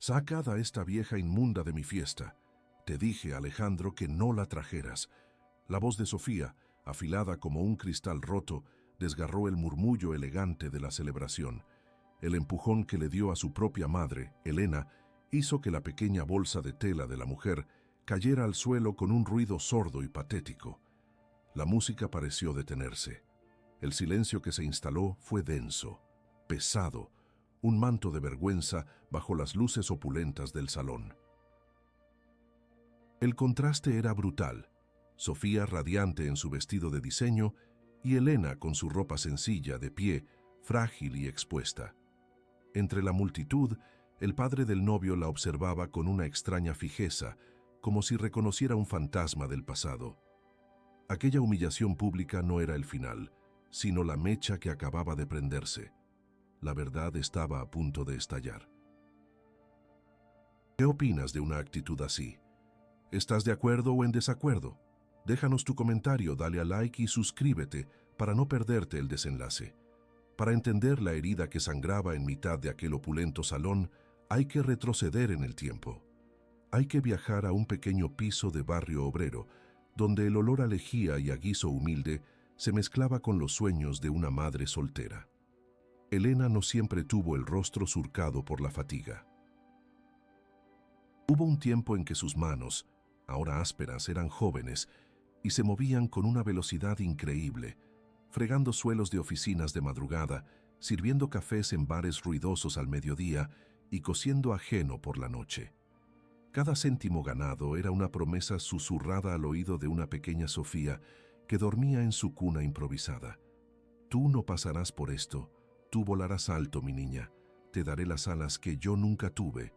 «Sacad a esta vieja inmunda de mi fiesta. Te dije, Alejandro, que no la trajeras». La voz de Sofía, afilada como un cristal roto, desgarró el murmullo elegante de la celebración. El empujón que le dio a su propia madre, Helena, hizo que la pequeña bolsa de tela de la mujer cayera al suelo con un ruido sordo y patético. La música pareció detenerse. El silencio que se instaló fue denso, pesado, un manto de vergüenza bajo las luces opulentas del salón. El contraste era brutal. Sofía radiante en su vestido de diseño y Helena con su ropa sencilla, de pie, frágil y expuesta. Entre la multitud, el padre del novio la observaba con una extraña fijeza, como si reconociera un fantasma del pasado. Aquella humillación pública no era el final, sino la mecha que acababa de prenderse. La verdad estaba a punto de estallar. ¿Qué opinas de una actitud así? ¿Estás de acuerdo o en desacuerdo? Déjanos tu comentario, dale a like y suscríbete para no perderte el desenlace. Para entender la herida que sangraba en mitad de aquel opulento salón, hay que retroceder en el tiempo. Hay que viajar a un pequeño piso de barrio obrero, donde el olor a lejía y a guiso humilde se mezclaba con los sueños de una madre soltera. Helena no siempre tuvo el rostro surcado por la fatiga. Hubo un tiempo en que sus manos, ahora ásperas, eran jóvenes y se movían con una velocidad increíble, fregando suelos de oficinas de madrugada, sirviendo cafés en bares ruidosos al mediodía y cosiendo ajeno por la noche. Cada céntimo ganado era una promesa susurrada al oído de una pequeña Sofía que dormía en su cuna improvisada. Tú no pasarás por esto, tú volarás alto, mi niña, te daré las alas que yo nunca tuve.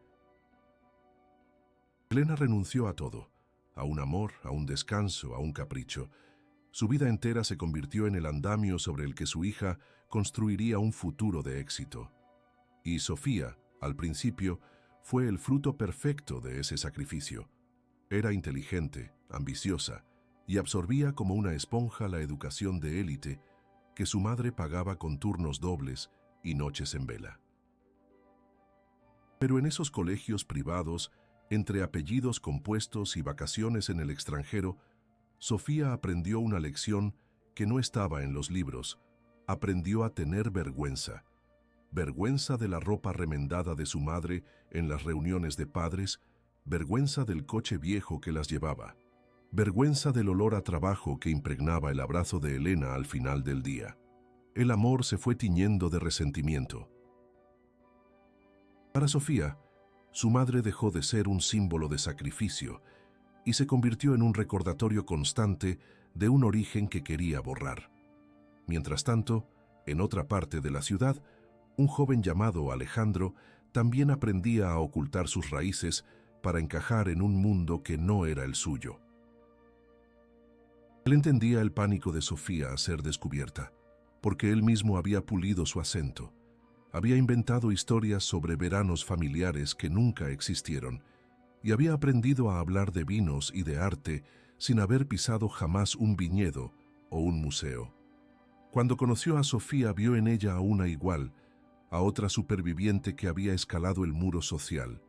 Helena renunció a todo, a un amor, a un descanso, a un capricho. Su vida entera se convirtió en el andamio sobre el que su hija construiría un futuro de éxito. Y Sofía, al principio, fue el fruto perfecto de ese sacrificio. Era inteligente, ambiciosa, y absorbía como una esponja la educación de élite que su madre pagaba con turnos dobles y noches en vela. Pero en esos colegios privados, entre apellidos compuestos y vacaciones en el extranjero, Sofía aprendió una lección que no estaba en los libros. Aprendió a tener vergüenza. Vergüenza de la ropa remendada de su madre en las reuniones de padres, vergüenza del coche viejo que las llevaba, vergüenza del olor a trabajo que impregnaba el abrazo de Helena al final del día. El amor se fue tiñendo de resentimiento. Para Sofía, su madre dejó de ser un símbolo de sacrificio y se convirtió en un recordatorio constante de un origen que quería borrar. Mientras tanto, en otra parte de la ciudad, un joven llamado Alejandro también aprendía a ocultar sus raíces para encajar en un mundo que no era el suyo. Él entendía el pánico de Sofía a ser descubierta, porque él mismo había pulido su acento. Había inventado historias sobre veranos familiares que nunca existieron y había aprendido a hablar de vinos y de arte sin haber pisado jamás un viñedo o un museo. Cuando conoció a Sofía, vio en ella a una igual, a otra superviviente que había escalado el muro social.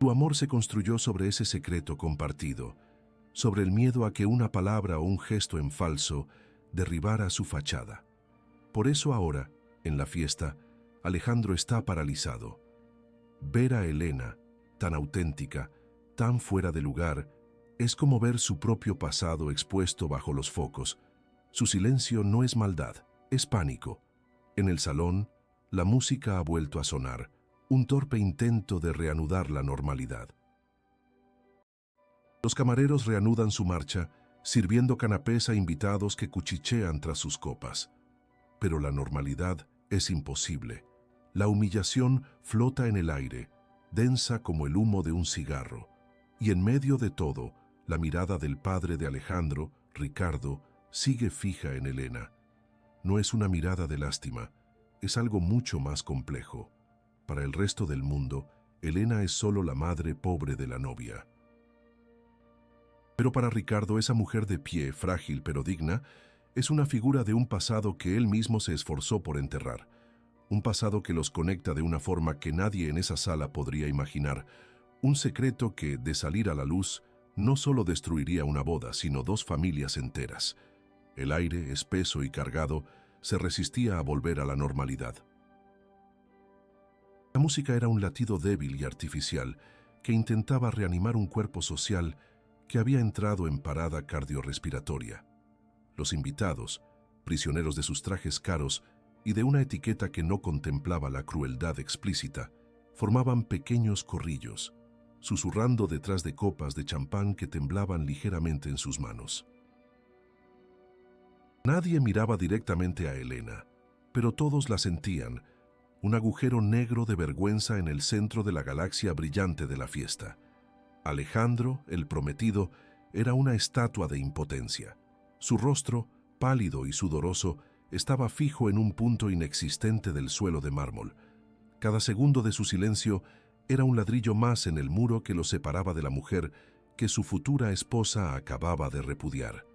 Su amor se construyó sobre ese secreto compartido, sobre el miedo a que una palabra o un gesto en falso derribara su fachada. Por eso ahora, en la fiesta, Alejandro está paralizado. Ver a Helena, tan auténtica, tan fuera de lugar, es como ver su propio pasado expuesto bajo los focos. Su silencio no es maldad, es pánico. En el salón, la música ha vuelto a sonar, un torpe intento de reanudar la normalidad. Los camareros reanudan su marcha, sirviendo canapés a invitados que cuchichean tras sus copas. Pero la normalidad es imposible. La humillación flota en el aire, densa como el humo de un cigarro. Y en medio de todo, la mirada del padre de Alejandro, Ricardo, sigue fija en Helena. No es una mirada de lástima, es algo mucho más complejo. Para el resto del mundo, Helena es solo la madre pobre de la novia. Pero para Ricardo, esa mujer de pie, frágil pero digna, es una figura de un pasado que él mismo se esforzó por enterrar. un pasado que los conecta de una forma que nadie en esa sala podría imaginar, un secreto que, de salir a la luz, no solo destruiría una boda, sino dos familias enteras. El aire, espeso y cargado, se resistía a volver a la normalidad. La música era un latido débil y artificial que intentaba reanimar un cuerpo social que había entrado en parada cardiorrespiratoria. Los invitados, prisioneros de sus trajes caros y de una etiqueta que no contemplaba la crueldad explícita, formaban pequeños corrillos, susurrando detrás de copas de champán que temblaban ligeramente en sus manos. Nadie miraba directamente a Elena, pero todos la sentían, un agujero negro de vergüenza en el centro de la galaxia brillante de la fiesta. Alejandro, el prometido, era una estatua de impotencia. Su rostro, pálido y sudoroso, estaba fijo en un punto inexistente del suelo de mármol. Cada segundo de su silencio era un ladrillo más en el muro que lo separaba de la mujer que su futura esposa acababa de repudiar.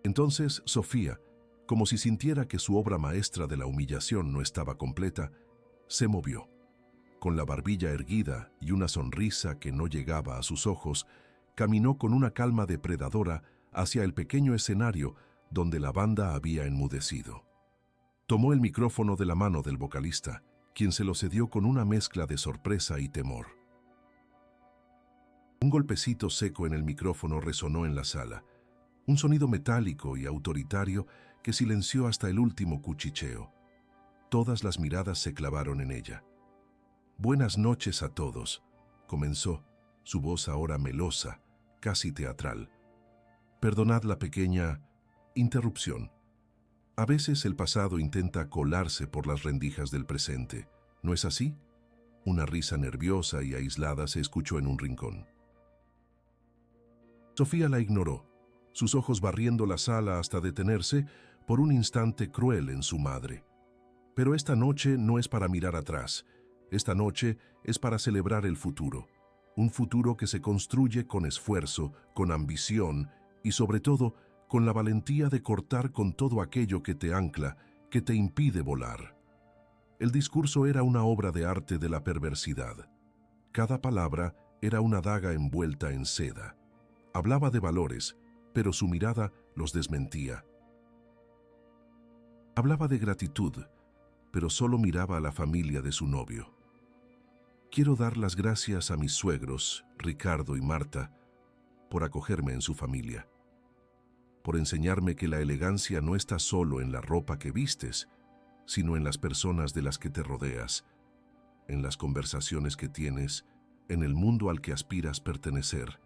Entonces Sofía, como si sintiera que su obra maestra de la humillación no estaba completa, se movió. Con la barbilla erguida y una sonrisa que no llegaba a sus ojos, caminó con una calma depredadora hacia el pequeño escenario donde la banda había enmudecido. Tomó el micrófono de la mano del vocalista, quien se lo cedió con una mezcla de sorpresa y temor. Un golpecito seco en el micrófono resonó en la sala, un sonido metálico y autoritario que silenció hasta el último cuchicheo. Todas las miradas se clavaron en ella. «Buenas noches a todos», comenzó, su voz ahora melosa, casi teatral. «Perdonad la pequeña interrupción. A veces el pasado intenta colarse por las rendijas del presente, ¿no es así?». Una risa nerviosa y aislada se escuchó en un rincón. Sofía la ignoró, sus ojos barriendo la sala hasta detenerse por un instante cruel en su madre. Pero esta noche no es para mirar atrás, esta noche es para celebrar el futuro, un futuro que se construye con esfuerzo, con ambición y sobre todo con la valentía de cortar con todo aquello que te ancla, que te impide volar. El discurso era una obra de arte de la perversidad. Cada palabra era una daga envuelta en seda. Hablaba de valores, pero su mirada los desmentía. Hablaba de gratitud, pero solo miraba a la familia de su novio. «Quiero dar las gracias a mis suegros, Ricardo y Marta, por acogerme en su familia, por enseñarme que la elegancia no está solo en la ropa que vistes, sino en las personas de las que te rodeas, en las conversaciones que tienes, en el mundo al que aspiras pertenecer».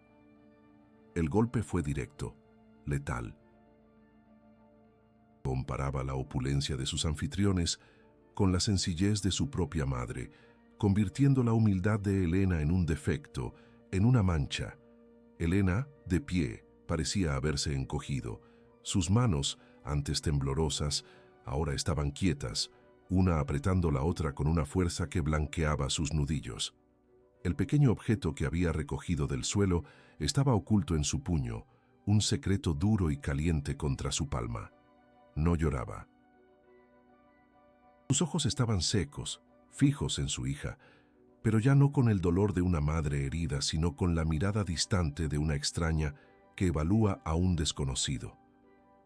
El golpe fue directo, letal. Comparaba la opulencia de sus anfitriones con la sencillez de su propia madre, convirtiendo la humildad de Elena en un defecto, en una mancha. Elena, de pie, parecía haberse encogido. Sus manos, antes temblorosas, ahora estaban quietas, una apretando la otra con una fuerza que blanqueaba sus nudillos. El pequeño objeto que había recogido del suelo estaba oculto en su puño, un secreto duro y caliente contra su palma. No lloraba. Sus ojos estaban secos, fijos en su hija, pero ya no con el dolor de una madre herida, sino con la mirada distante de una extraña que evalúa a un desconocido.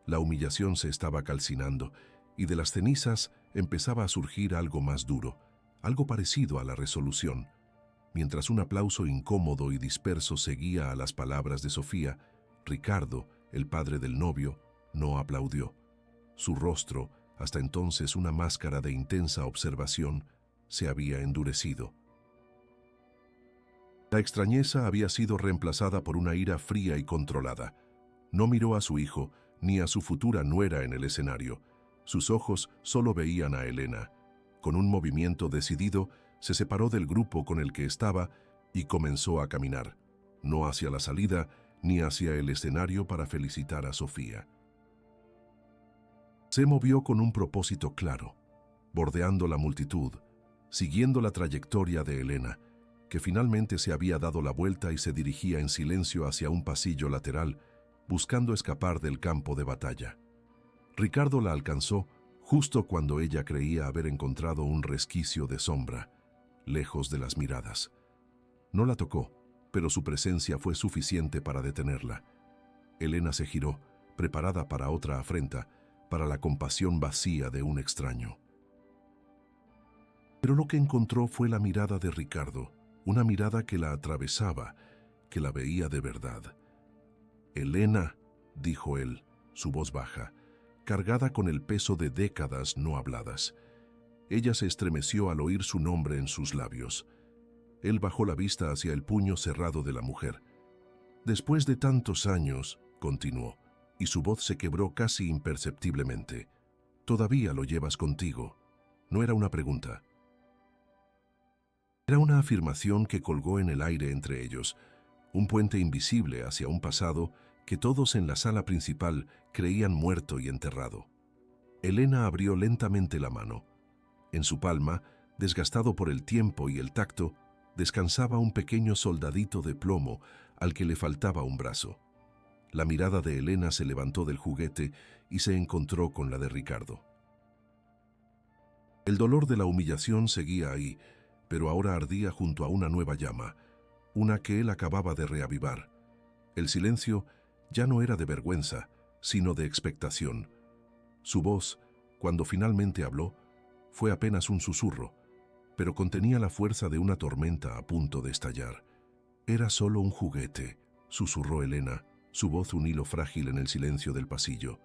La humillación se estaba calcinando, y de las cenizas empezaba a surgir algo más duro, algo parecido a la resolución. Mientras un aplauso incómodo y disperso seguía a las palabras de Sofía, Ricardo, el padre del novio, no aplaudió. Su rostro, hasta entonces una máscara de intensa observación, se había endurecido. La extrañeza había sido reemplazada por una ira fría y controlada. No miró a su hijo, ni a su futura nuera en el escenario. Sus ojos solo veían a Elena. Con un movimiento decidido, se separó del grupo con el que estaba y comenzó a caminar, no hacia la salida ni hacia el escenario para felicitar a Sofía. Se movió con un propósito claro, bordeando la multitud, siguiendo la trayectoria de Elena, que finalmente se había dado la vuelta y se dirigía en silencio hacia un pasillo lateral, buscando escapar del campo de batalla. Ricardo la alcanzó justo cuando ella creía haber encontrado un resquicio de sombra, lejos de las miradas. No la tocó, pero su presencia fue suficiente para detenerla. Elena se giró, preparada para otra afrenta, para la compasión vacía de un extraño. Pero lo que encontró fue la mirada de Ricardo, una mirada que la atravesaba, que la veía de verdad. «Elena», dijo él, su voz baja, cargada con el peso de décadas no habladas. Ella se estremeció al oír su nombre en sus labios. Él bajó la vista hacia el puño cerrado de la mujer. «Después de tantos años», continuó, y su voz se quebró casi imperceptiblemente, «todavía lo llevas contigo». No era una pregunta. Era una afirmación que colgó en el aire entre ellos, un puente invisible hacia un pasado que todos en la sala principal creían muerto y enterrado. Elena abrió lentamente la mano. En su palma, desgastado por el tiempo y el tacto, descansaba un pequeño soldadito de plomo al que le faltaba un brazo. La mirada de Elena se levantó del juguete y se encontró con la de Ricardo. El dolor de la humillación seguía ahí, pero ahora ardía junto a una nueva llama, una que él acababa de reavivar. El silencio ya no era de vergüenza, sino de expectación. Su voz, cuando finalmente habló, fue apenas un susurro, pero contenía la fuerza de una tormenta a punto de estallar. «Era solo un juguete», susurró Elena, su voz un hilo frágil en el silencio del pasillo.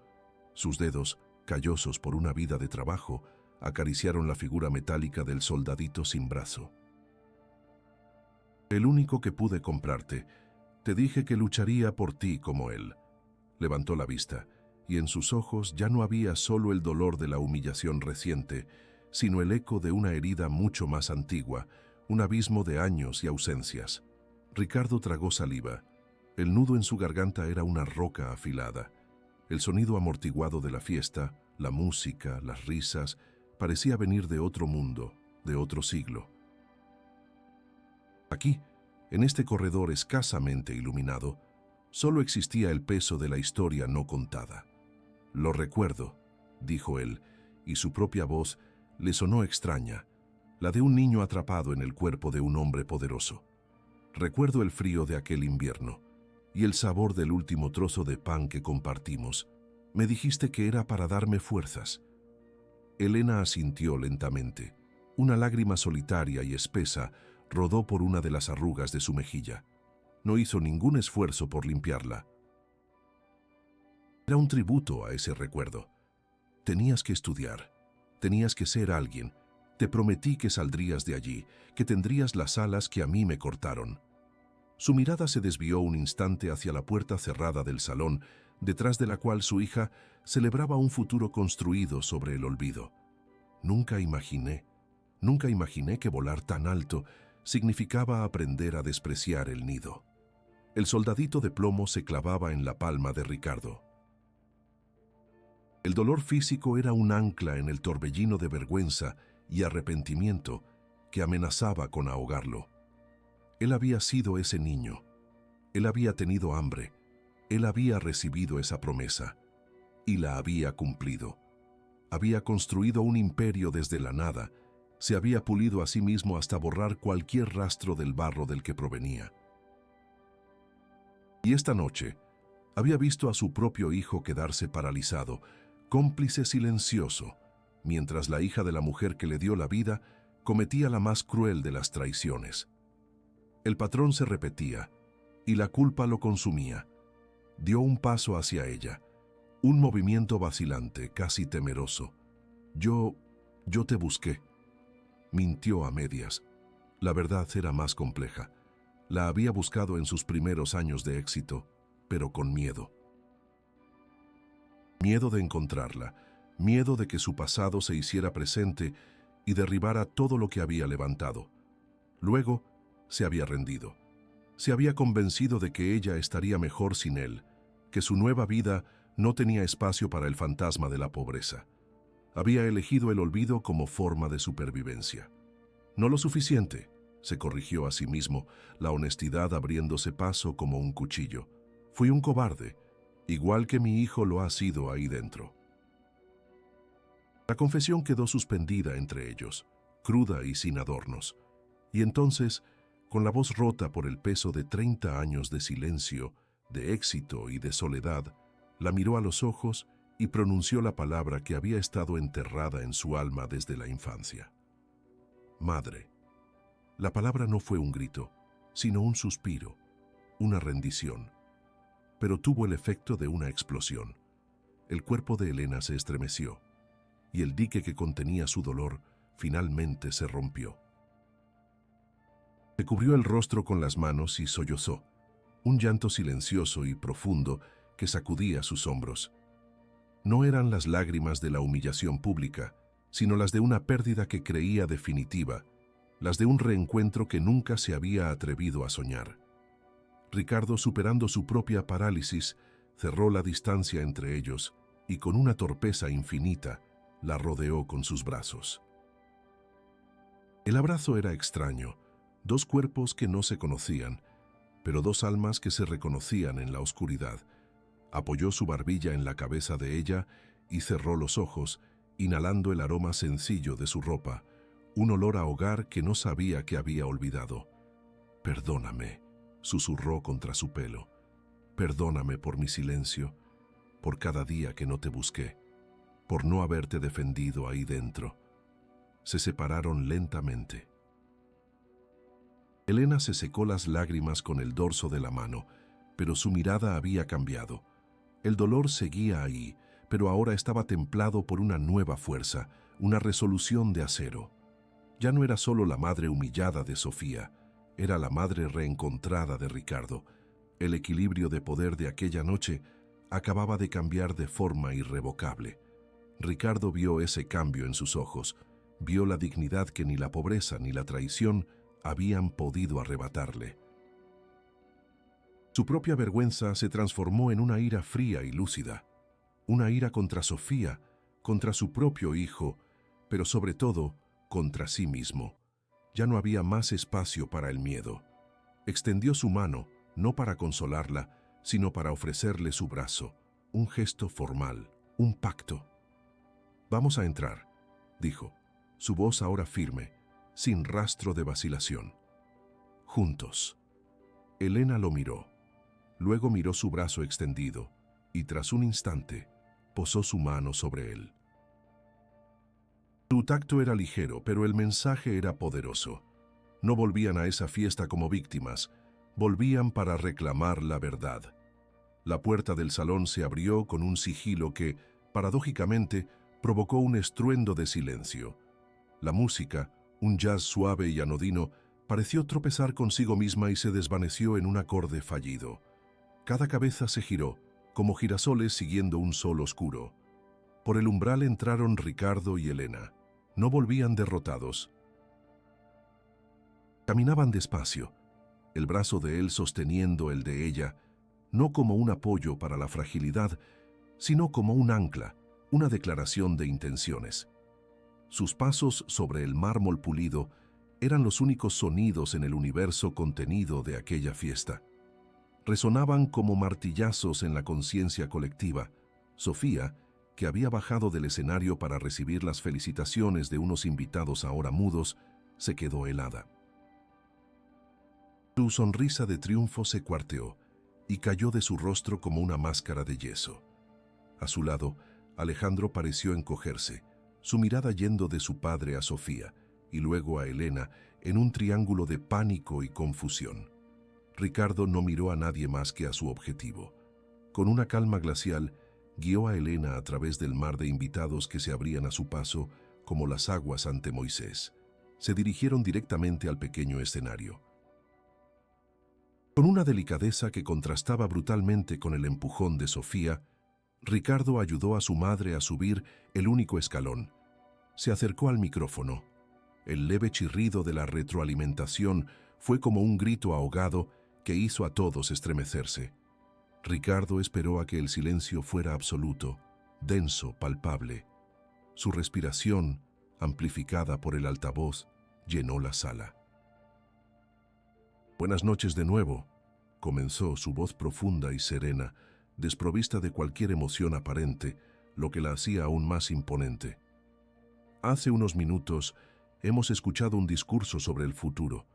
Sus dedos, callosos por una vida de trabajo, acariciaron la figura metálica del soldadito sin brazo. «El único que pude comprarte. Te dije que lucharía por ti como él». Levantó la vista, y en sus ojos ya no había solo el dolor de la humillación reciente, sino el eco de una herida mucho más antigua, un abismo de años y ausencias. Ricardo tragó saliva. El nudo en su garganta era una roca afilada. El sonido amortiguado de la fiesta, la música, las risas, parecía venir de otro mundo, de otro siglo. Aquí, en este corredor escasamente iluminado, solo existía el peso de la historia no contada. «Lo recuerdo», dijo él, y su propia voz le sonó extraña, la de un niño atrapado en el cuerpo de un hombre poderoso. «Recuerdo el frío de aquel invierno y el sabor del último trozo de pan que compartimos. Me dijiste que era para darme fuerzas». Elena asintió lentamente. Una lágrima solitaria y espesa rodó por una de las arrugas de su mejilla. No hizo ningún esfuerzo por limpiarla. Era un tributo a ese recuerdo. «Tenías que estudiar, tenías que ser alguien. Te prometí que saldrías de allí, que tendrías las alas que a mí me cortaron». Su mirada se desvió un instante hacia la puerta cerrada del salón, detrás de la cual su hija celebraba un futuro construido sobre el olvido. Nunca imaginé que volar tan alto significaba aprender a despreciar el nido». El soldadito de plomo se clavaba en la palma de Ricardo. El dolor físico era un ancla en el torbellino de vergüenza y arrepentimiento que amenazaba con ahogarlo. Él había sido ese niño. Él había tenido hambre. Él había recibido esa promesa. Y la había cumplido. Había construido un imperio desde la nada. Se había pulido a sí mismo hasta borrar cualquier rastro del barro del que provenía. Y esta noche había visto a su propio hijo quedarse paralizado, cómplice silencioso, mientras la hija de la mujer que le dio la vida cometía la más cruel de las traiciones. El patrón se repetía, y la culpa lo consumía. Dio un paso hacia ella, un movimiento vacilante, casi temeroso. Yo te busqué». Mintió a medias. La verdad era más compleja. La había buscado en sus primeros años de éxito, pero con miedo. Miedo de encontrarla, miedo de que su pasado se hiciera presente y derribara todo lo que había levantado. Luego, se había rendido. Se había convencido de que ella estaría mejor sin él, que su nueva vida no tenía espacio para el fantasma de la pobreza. Había elegido el olvido como forma de supervivencia. No lo suficiente, se corrigió a sí mismo, la honestidad abriéndose paso como un cuchillo. Fui un cobarde, igual que mi hijo lo ha sido ahí dentro. La confesión quedó suspendida entre ellos, cruda y sin adornos. Y entonces, con la voz rota por el peso de 30 años de silencio, de éxito y de soledad, la miró a los ojos y pronunció la palabra que había estado enterrada en su alma desde la infancia. Madre. La palabra no fue un grito, sino un suspiro, una rendición. Pero tuvo el efecto de una explosión. El cuerpo de Elena se estremeció, y el dique que contenía su dolor finalmente se rompió. Se cubrió el rostro con las manos y sollozó, un llanto silencioso y profundo que sacudía sus hombros. No eran las lágrimas de la humillación pública, sino las de una pérdida que creía definitiva, las de un reencuentro que nunca se había atrevido a soñar. Ricardo, superando su propia parálisis, cerró la distancia entre ellos y con una torpeza infinita la rodeó con sus brazos. El abrazo era extraño, dos cuerpos que no se conocían, pero dos almas que se reconocían en la oscuridad. Apoyó su barbilla en la cabeza de ella y cerró los ojos, inhalando el aroma sencillo de su ropa, un olor a hogar que no sabía que había olvidado. «Perdóname», susurró contra su pelo. «Perdóname por mi silencio, por cada día que no te busqué, por no haberte defendido ahí dentro». Se separaron lentamente. Elena se secó las lágrimas con el dorso de la mano, pero su mirada había cambiado. El dolor seguía ahí, pero ahora estaba templado por una nueva fuerza, una resolución de acero. Ya no era solo la madre humillada de Sofía, era la madre reencontrada de Ricardo. El equilibrio de poder de aquella noche acababa de cambiar de forma irrevocable. Ricardo vio ese cambio en sus ojos, vio la dignidad que ni la pobreza ni la traición habían podido arrebatarle. Su propia vergüenza se transformó en una ira fría y lúcida, una ira contra Sofía, contra su propio hijo, pero sobre todo contra sí mismo. Ya no había más espacio para el miedo. Extendió su mano, no para consolarla, sino para ofrecerle su brazo, un gesto formal, un pacto. «Vamos a entrar», dijo, su voz ahora firme, sin rastro de vacilación. «Juntos». Elena lo miró. Luego miró su brazo extendido y tras un instante posó su mano sobre él. Su tacto era ligero, pero el mensaje era poderoso. No volvían a esa fiesta como víctimas, volvían para reclamar la verdad. La puerta del salón se abrió con un sigilo que, paradójicamente, provocó un estruendo de silencio. La música, un jazz suave y anodino, pareció tropezar consigo misma y se desvaneció en un acorde fallido. Cada cabeza se giró, como girasoles siguiendo un sol oscuro. Por el umbral entraron Ricardo y Elena. No volvían derrotados. Caminaban despacio, el brazo de él sosteniendo el de ella, no como un apoyo para la fragilidad, sino como un ancla, una declaración de intenciones. Sus pasos sobre el mármol pulido eran los únicos sonidos en el universo contenido de aquella fiesta. Resonaban como martillazos en la conciencia colectiva. Sofía, que había bajado del escenario para recibir las felicitaciones de unos invitados ahora mudos, se quedó helada. Su sonrisa de triunfo se cuarteó y cayó de su rostro como una máscara de yeso. A su lado, Alejandro pareció encogerse, su mirada yendo de su padre a Sofía y luego a Elena en un triángulo de pánico y confusión. Ricardo no miró a nadie más que a su objetivo. Con una calma glacial, guió a Elena a través del mar de invitados que se abrían a su paso como las aguas ante Moisés. Se dirigieron directamente al pequeño escenario. Con una delicadeza que contrastaba brutalmente con el empujón de Sofía, Ricardo ayudó a su madre a subir el único escalón. Se acercó al micrófono. El leve chirrido de la retroalimentación fue como un grito ahogado que hizo a todos estremecerse. Ricardo esperó a que el silencio fuera absoluto, denso, palpable. Su respiración, amplificada por el altavoz, llenó la sala. «Buenas noches de nuevo», comenzó su voz profunda y serena, desprovista de cualquier emoción aparente, lo que la hacía aún más imponente. Hace unos minutos hemos escuchado un discurso sobre el futuro,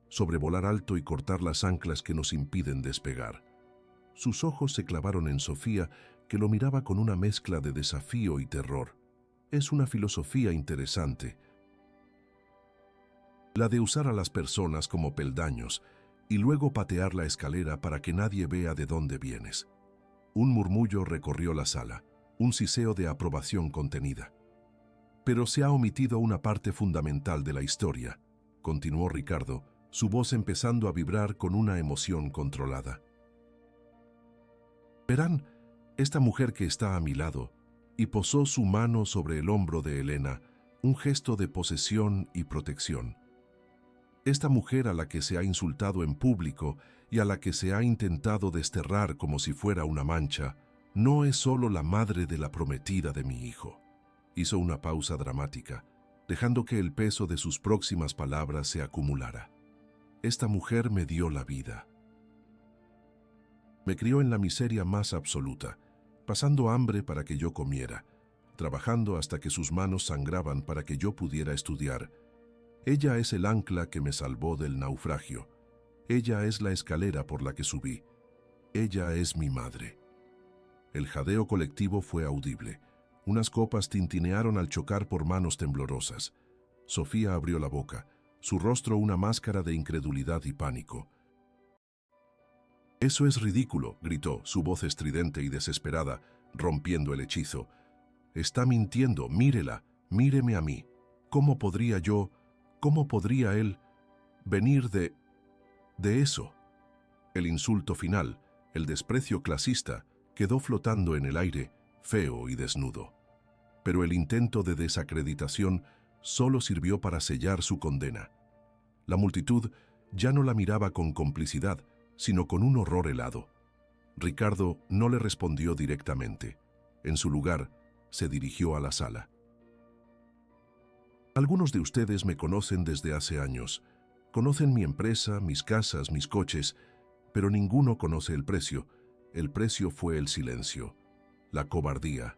sobre volar alto y cortar las anclas que nos impiden despegar. Sus ojos se clavaron en Sofía, que lo miraba con una mezcla de desafío y terror. Es una filosofía interesante, la de usar a las personas como peldaños y luego patear la escalera para que nadie vea de dónde vienes. Un murmullo recorrió la sala, un siseo de aprobación contenida. Pero se ha omitido una parte fundamental de la historia, continuó Ricardo, su voz empezando a vibrar con una emoción controlada. Verán, esta mujer que está a mi lado, y posó su mano sobre el hombro de Elena, un gesto de posesión y protección. Esta mujer a la que se ha insultado en público y a la que se ha intentado desterrar como si fuera una mancha, no es solo la madre de la prometida de mi hijo. Hizo una pausa dramática, dejando que el peso de sus próximas palabras se acumulara. Esta mujer me dio la vida. Me crió en la miseria más absoluta, pasando hambre para que yo comiera, trabajando hasta que sus manos sangraban para que yo pudiera estudiar. Ella es el ancla que me salvó del naufragio. Ella es la escalera por la que subí. Ella es mi madre. El jadeo colectivo fue audible. Unas copas tintinearon al chocar por manos temblorosas. Sofía abrió la boca, su rostro una máscara de incredulidad y pánico. «Eso es ridículo», gritó, su voz estridente y desesperada, rompiendo el hechizo. «Está mintiendo, mírela, míreme a mí. ¿Cómo podría yo, cómo podría él venir de eso?» El insulto final, el desprecio clasista, quedó flotando en el aire, feo y desnudo. Pero el intento de desacreditación solo sirvió para sellar su condena. La multitud ya no la miraba con complicidad, sino con un horror helado. Ricardo no le respondió directamente. En su lugar, se dirigió a la sala. Algunos de ustedes me conocen desde hace años. Conocen mi empresa, mis casas, mis coches, pero ninguno conoce el precio. El precio fue el silencio, la cobardía.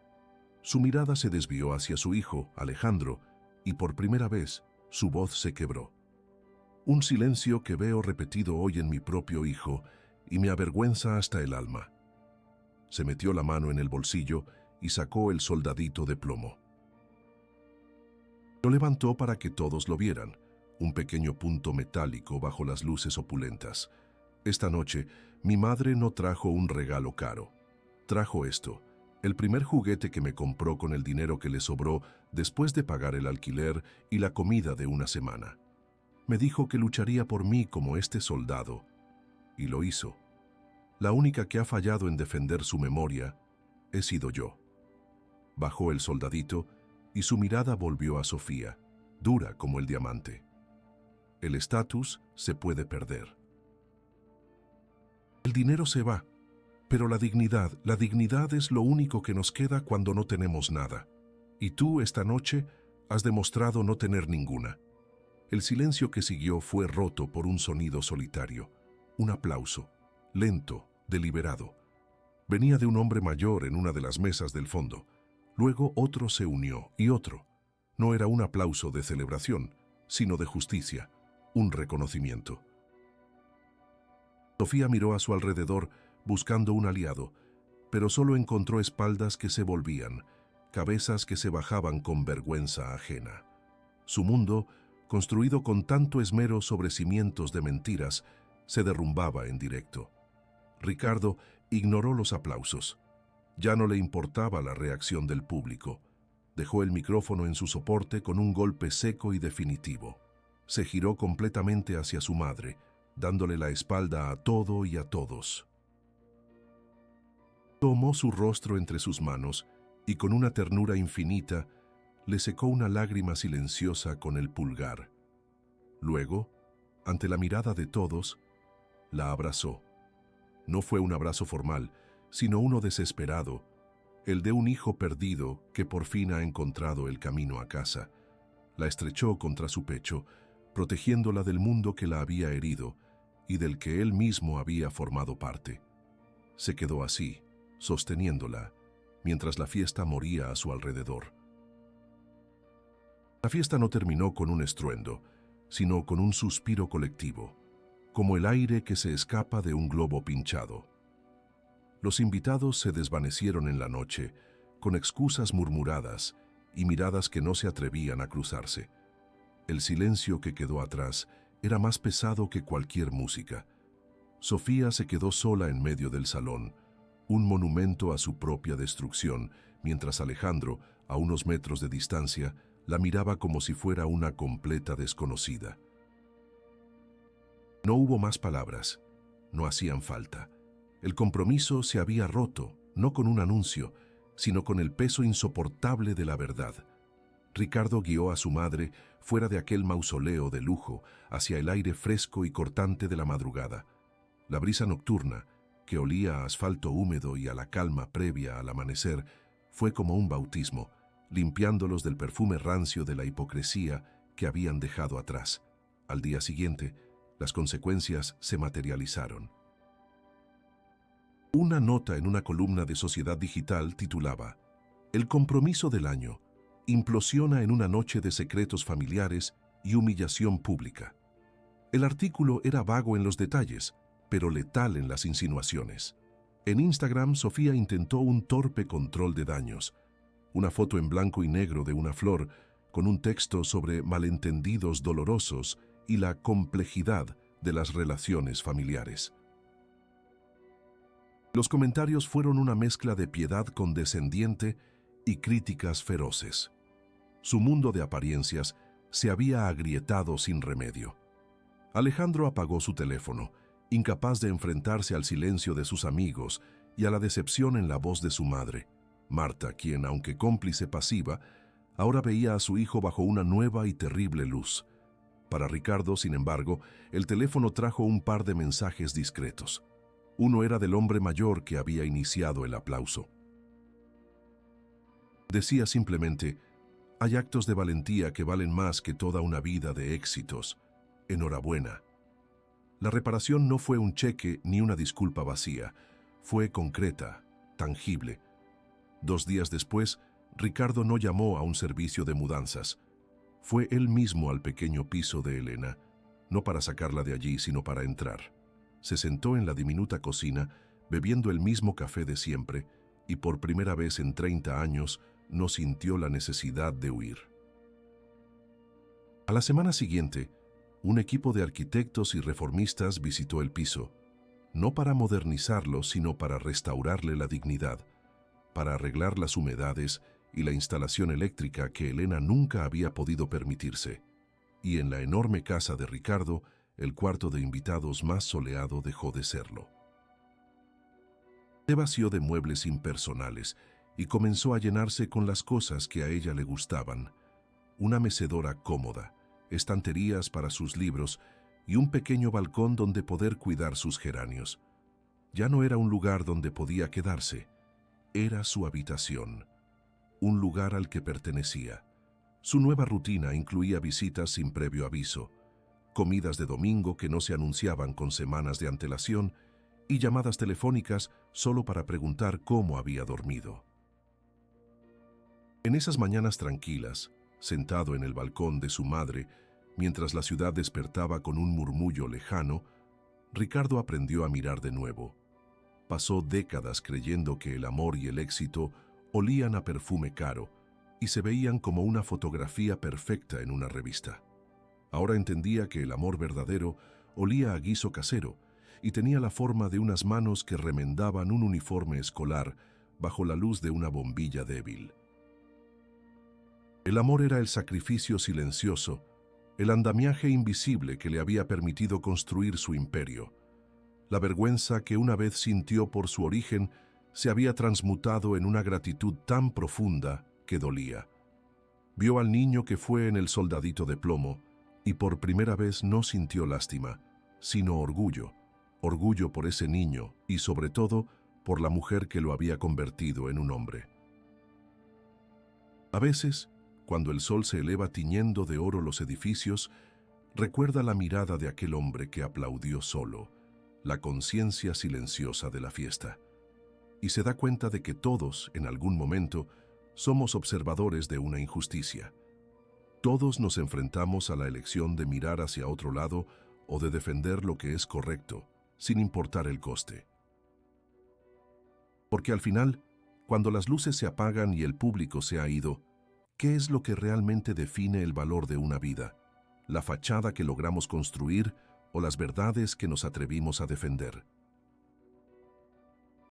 Su mirada se desvió hacia su hijo, Alejandro, y por primera vez su voz se quebró. Un silencio que veo repetido hoy en mi propio hijo y me avergüenza hasta el alma. Se metió la mano en el bolsillo y sacó el soldadito de plomo. Lo levantó para que todos lo vieran, un pequeño punto metálico bajo las luces opulentas. Esta noche, mi madre no trajo un regalo caro. Trajo esto, el primer juguete que me compró con el dinero que le sobró después de pagar el alquiler y la comida de una semana. Me dijo que lucharía por mí como este soldado, y lo hizo. La única que ha fallado en defender su memoria he sido yo. Bajó el soldadito y su mirada volvió a Sofía, dura como el diamante. El estatus se puede perder. El dinero se va, pero la dignidad es lo único que nos queda cuando no tenemos nada. Y tú, esta noche, has demostrado no tener ninguna. El silencio que siguió fue roto por un sonido solitario, un aplauso, lento, deliberado. Venía de un hombre mayor en una de las mesas del fondo. Luego otro se unió y otro. No era un aplauso de celebración, sino de justicia, un reconocimiento. Sofía miró a su alrededor buscando un aliado, pero solo encontró espaldas que se volvían, cabezas que se bajaban con vergüenza ajena. Su mundo, construido con tanto esmero sobre cimientos de mentiras, se derrumbaba en directo. Ricardo ignoró los aplausos. Ya no le importaba la reacción del público. Dejó el micrófono en su soporte con un golpe seco y definitivo. Se giró completamente hacia su madre, dándole la espalda a todo y a todos. Tomó su rostro entre sus manos y con una ternura infinita le secó una lágrima silenciosa con el pulgar. Luego, ante la mirada de todos, la abrazó. No fue un abrazo formal, sino uno desesperado, el de un hijo perdido que por fin ha encontrado el camino a casa. La estrechó contra su pecho, protegiéndola del mundo que la había herido y del que él mismo había formado parte. Se quedó así, sosteniéndola, mientras la fiesta moría a su alrededor. La fiesta no terminó con un estruendo, sino con un suspiro colectivo, como el aire que se escapa de un globo pinchado. Los invitados se desvanecieron en la noche, con excusas murmuradas y miradas que no se atrevían a cruzarse. El silencio que quedó atrás era más pesado que cualquier música. Sofía se quedó sola en medio del salón, un monumento a su propia destrucción, mientras Alejandro, a unos metros de distancia, la miraba como si fuera una completa desconocida. No hubo más palabras, no hacían falta. El compromiso se había roto, no con un anuncio, sino con el peso insoportable de la verdad. Ricardo guió a su madre fuera de aquel mausoleo de lujo, hacia el aire fresco y cortante de la madrugada. La brisa nocturna, que olía a asfalto húmedo y a la calma previa al amanecer, fue como un bautismo, limpiándolos del perfume rancio de la hipocresía que habían dejado atrás. Al día siguiente, las consecuencias se materializaron. Una nota en una columna de Sociedad Digital titulaba: "El compromiso del año implosiona en una noche de secretos familiares y humillación pública". El artículo era vago en los detalles, pero letal en las insinuaciones. En Instagram, Sofía intentó un torpe control de daños. Una foto en blanco y negro de una flor, con un texto sobre malentendidos dolorosos y la complejidad de las relaciones familiares. Los comentarios fueron una mezcla de piedad condescendiente y críticas feroces. Su mundo de apariencias se había agrietado sin remedio. Alejandro apagó su teléfono, incapaz de enfrentarse al silencio de sus amigos y a la decepción en la voz de su madre, Marta, quien, aunque cómplice pasiva, ahora veía a su hijo bajo una nueva y terrible luz. Para Ricardo, sin embargo, el teléfono trajo un par de mensajes discretos. Uno era del hombre mayor que había iniciado el aplauso. Decía simplemente: "Hay actos de valentía que valen más que toda una vida de éxitos. Enhorabuena". La reparación no fue un cheque ni una disculpa vacía. Fue concreta, tangible. 2 días después, Ricardo no llamó a un servicio de mudanzas. Fue él mismo al pequeño piso de Elena, no para sacarla de allí, sino para entrar. Se sentó en la diminuta cocina, bebiendo el mismo café de siempre, y por primera vez en 30 años no sintió la necesidad de huir. A la semana siguiente, un equipo de arquitectos y reformistas visitó el piso, no para modernizarlo, sino para restaurarle la dignidad, para arreglar las humedades y la instalación eléctrica que Elena nunca había podido permitirse. Y en la enorme casa de Ricardo, el cuarto de invitados más soleado dejó de serlo. Se vació de muebles impersonales y comenzó a llenarse con las cosas que a ella le gustaban: una mecedora cómoda, estanterías para sus libros y un pequeño balcón donde poder cuidar sus geranios. Ya no era un lugar donde podía quedarse, era su habitación, un lugar al que pertenecía. Su nueva rutina incluía visitas sin previo aviso, comidas de domingo que no se anunciaban con semanas de antelación y llamadas telefónicas solo para preguntar cómo había dormido. En esas mañanas tranquilas, sentado en el balcón de su madre, mientras la ciudad despertaba con un murmullo lejano, Ricardo aprendió a mirar de nuevo. Pasó décadas creyendo que el amor y el éxito olían a perfume caro y se veían como una fotografía perfecta en una revista. Ahora entendía que el amor verdadero olía a guiso casero y tenía la forma de unas manos que remendaban un uniforme escolar bajo la luz de una bombilla débil. El amor era el sacrificio silencioso, el andamiaje invisible que le había permitido construir su imperio. La vergüenza que una vez sintió por su origen se había transmutado en una gratitud tan profunda que dolía. Vio al niño que fue en el soldadito de plomo y por primera vez no sintió lástima, sino orgullo. Orgullo por ese niño y, sobre todo, por la mujer que lo había convertido en un hombre. A veces, cuando el sol se eleva tiñendo de oro los edificios, recuerda la mirada de aquel hombre que aplaudió solo, la conciencia silenciosa de la fiesta, y se da cuenta de que todos, en algún momento, somos observadores de una injusticia. Todos nos enfrentamos a la elección de mirar hacia otro lado o de defender lo que es correcto, sin importar el coste. Porque al final, cuando las luces se apagan y el público se ha ido, ¿qué es lo que realmente define el valor de una vida? ¿La fachada que logramos construir o las verdades que nos atrevimos a defender?